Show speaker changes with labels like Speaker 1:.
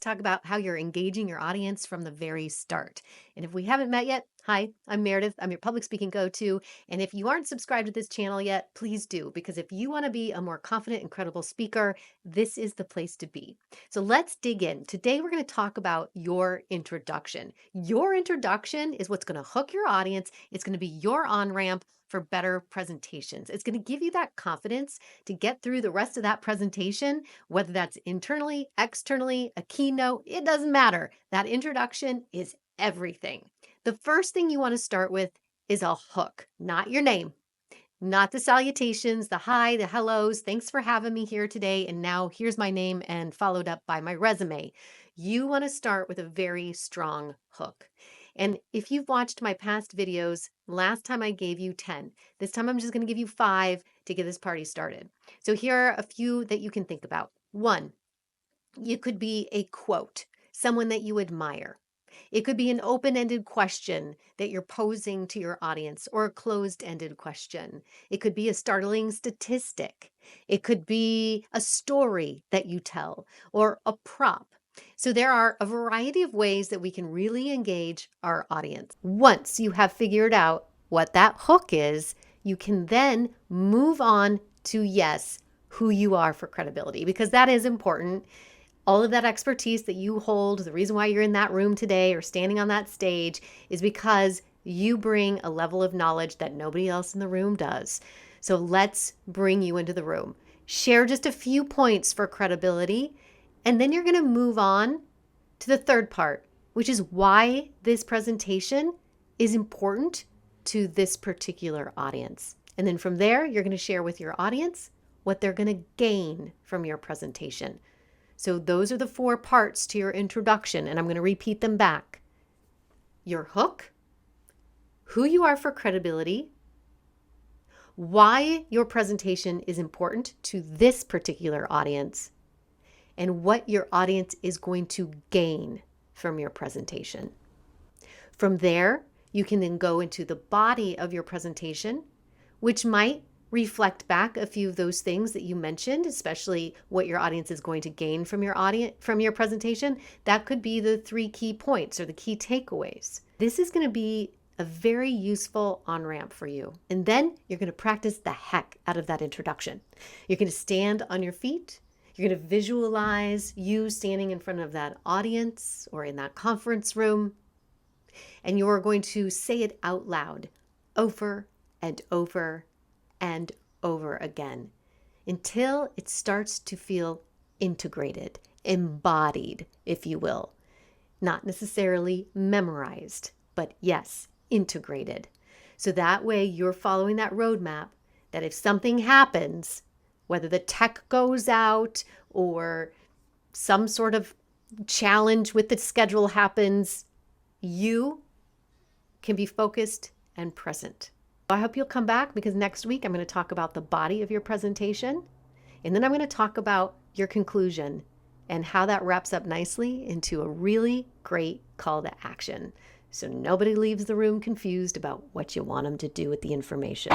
Speaker 1: talk about how you're engaging your audience from the very start. And if we haven't met yet, hi, I'm Meridith. I'm your public speaking go-to. And if you aren't subscribed to this channel yet, please do, because if you want to be a more confident and credible speaker, this is the place to be. So let's dig in. Today, we're going to talk about your introduction. Your introduction is what's going to hook your audience. It's going to be your on-ramp for better presentations. It's going to give you that confidence to get through the rest of that presentation, whether that's internally, externally, a keynote, it doesn't matter. That introduction is everything. The first thing you want to start with is a hook, not your name, not the salutations, the hi, the hellos, thanks for having me here today, and now here's my name and followed up by my resume. You want to start with a very strong hook. And if you've watched my past videos, last time I gave you 10. This time I'm just going to give you 5 to get this party started. So here are a few that you can think about. 1, you could be a quote, someone that you admire. It could be an open-ended question that you're posing to your audience, or a closed-ended question. It could be a startling statistic. It could be a story that you tell, or a prop. So there are a variety of ways that we can really engage our audience. Once you have figured out what that hook is, you can then move on to, yes, who you are for credibility, because that is important. All of that expertise that you hold, the reason why you're in that room today or standing on that stage is because you bring a level of knowledge that nobody else in the room does. So let's bring you into the room. Share just a few points for credibility, and then you're going to move on to the third part, which is why this presentation is important to this particular audience. And then from there, you're going to share with your audience what they're going to gain from your presentation. So those are the 4 parts to your introduction, and I'm going to repeat them back. Your hook, who you are for credibility, why your presentation is important to this particular audience, and what your audience is going to gain from your presentation. From there, you can then go into the body of your presentation, which might reflect back a few of those things that you mentioned, especially what your audience is going to gain from your presentation. That could be the 3 key points or the key takeaways. This is going to be a very useful on-ramp for you. And then you're going to practice the heck out of that introduction. You're going to stand on your feet. You're going to visualize you standing in front of that audience or in that conference room. And you're going to say it out loud over and over and over again until it starts to feel integrated, embodied, if you will. Not necessarily memorized, but yes, integrated. So that way you're following that roadmap that if something happens, whether the tech goes out or some sort of challenge with the schedule happens, you can be focused and present. I hope you'll come back, because next week I'm going to talk about the body of your presentation, and then I'm going to talk about your conclusion and how that wraps up nicely into a really great call to action, so nobody leaves the room confused about what you want them to do with the information.